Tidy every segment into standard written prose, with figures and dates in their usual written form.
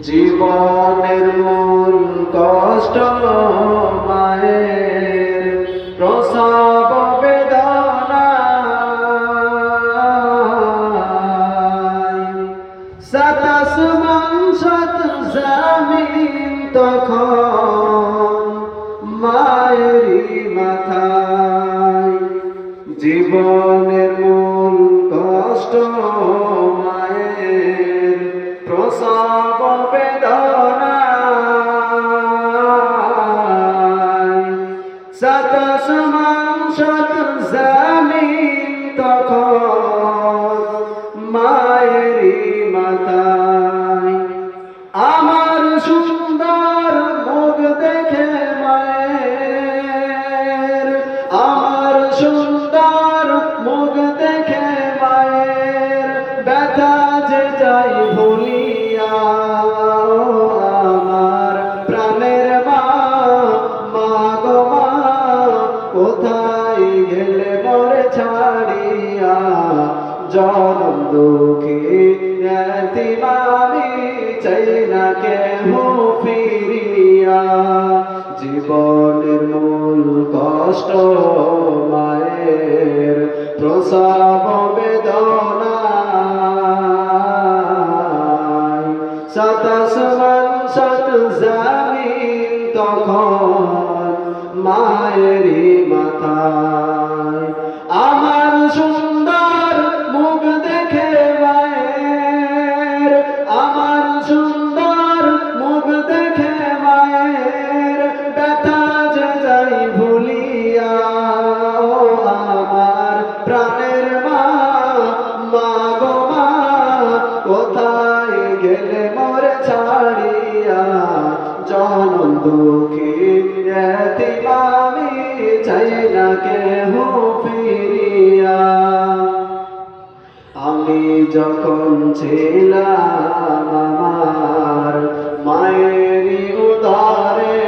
জীবনের মূল কষ্ট মায়ের প্রসব বেদনা, সাত আসমান সাত জমিন তখন মায়েরই মাথায়। জীবনের মূল কষ্ট মায়ের প্রসব বেদনা, সাত আসমান সাত জমিন তখন মায়েরই মাথায়। আমার সুন্দর মুখ দেখে মায়ের, আমার সুন্দর মুখ দেখে মায়ের ব্যথা যে যাই ভুলিয়া। আমার প্রাণের মা, মা গো মা, কোথায় গেলে মোরে ছাড়িয়া। জনম দুঃখী এতিম আমি, চাই না কেহ ফিরিয়া। জীবনের মূল কষ্ট মায়ের প্রসব বেদনা, সাত আসমান সাত জমিন তখন মায়েরই মাথায়। আমার সুন্দর মুখ দেখে মায়ের, আমার সুন্দর মুখ দেখে মায়ের ব্যথা যে যাই ভুলিয়া। আমার প্রাণের মা, মা গো মা, কোথায় গেলে মোরে ছাড়িয়া। জনম দুঃখী এতিম আমি, চাই না কেহ ফিরিয়া। আমি যখন ছিলাম আমার মায়েরই উদরে,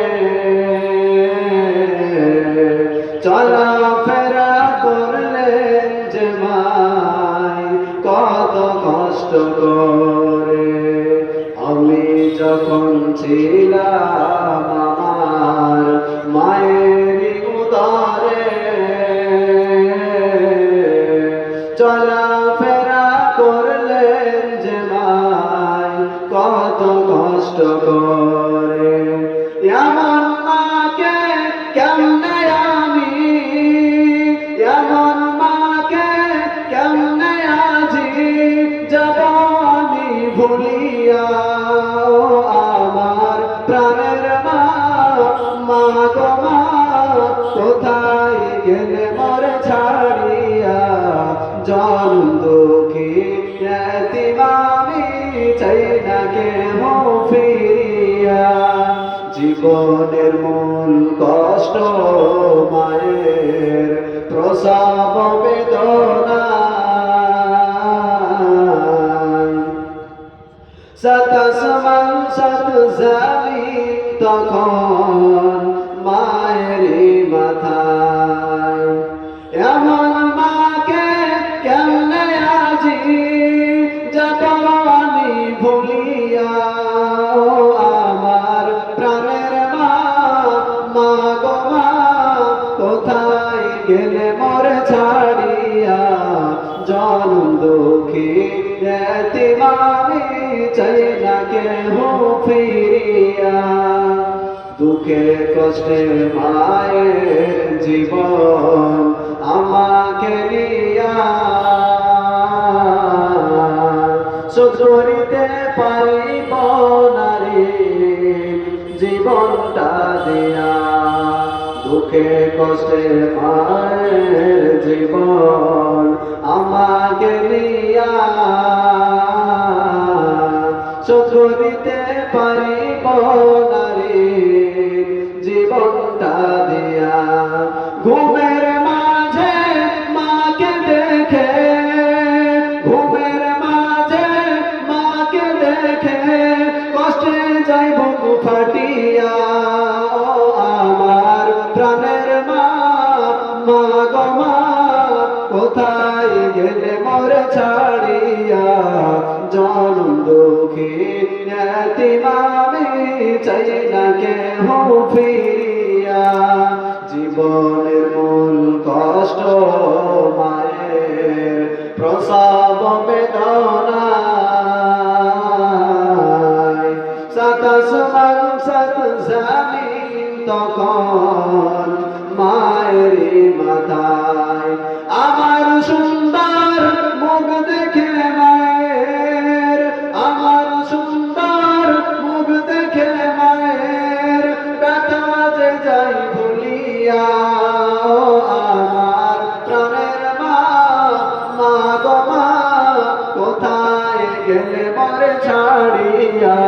চলাফেরা করলেন যে মাই কত কষ্ট করে। আমি যখন ছিলাম আমার মায়েরই উদরে, চলাফেরা করলেন যে মাই কত কষ্ট করে। এমন মাকে কেমনে আমি, এমন মাকে কেমনে আজি যাব আমি ভুলিয়া। আমার প্রাণের মা, মা গো মা, কোথায় গেলে মোরে ছাড়িয়া। জনম দুঃখী এতিম আমি, চাই না কেহ ফিরিয়া। জীবনের মূল কষ্ট মায়ের প্রসব বেদনা, সাত আসমান সাত জমিন তখন মায়েরই মাথায়। এমন মাকে কেমনে আজি যাব আমি ভুলিয়া। আমার প্রাণের মা, মা গো মা, কোথায় গেলে মোরে ছাড়িয়া। জনম দুঃখী এতিম আমি, চাই না কেহ ফিরিয়া। দুঃখে কষ্টে মায়ের জীবন আমাকে নিয়া, শোধ করিতে পারিব নারী জীবনটা দিয়া। দুঃখে কষ্টে মায়ের জীবন আমাকে নিয়া, শোধ করিতে পারিব নারী জীবনটা দিয়া। ঘুমের মাঝে মাকে দেখে, ঘুমের মাঝে মাকে দেখে কষ্টে যাই বুক ফাটিয়া। আমার প্রাণের মা, মা গো মা, কোথায় গেলে মোরে ছাড়িয়া। জনম দুঃখী এতিম আমি চাই না কেহ ফিরিয়া জীবনের মূল কষ্ট মায়ের প্রসব বেদনা সাত আসমান সাত জমিন তখন মায়েরই মাথায় আমার সুন্দর মুখ দেখে মায়ের আমার সুন্দর মুখ দেখে মায়ের ব্যথা যে যাই ভুলিয়া আমার প্রাণের মা মা গো মা কোথায় গেলে মরে ছাড়িয়া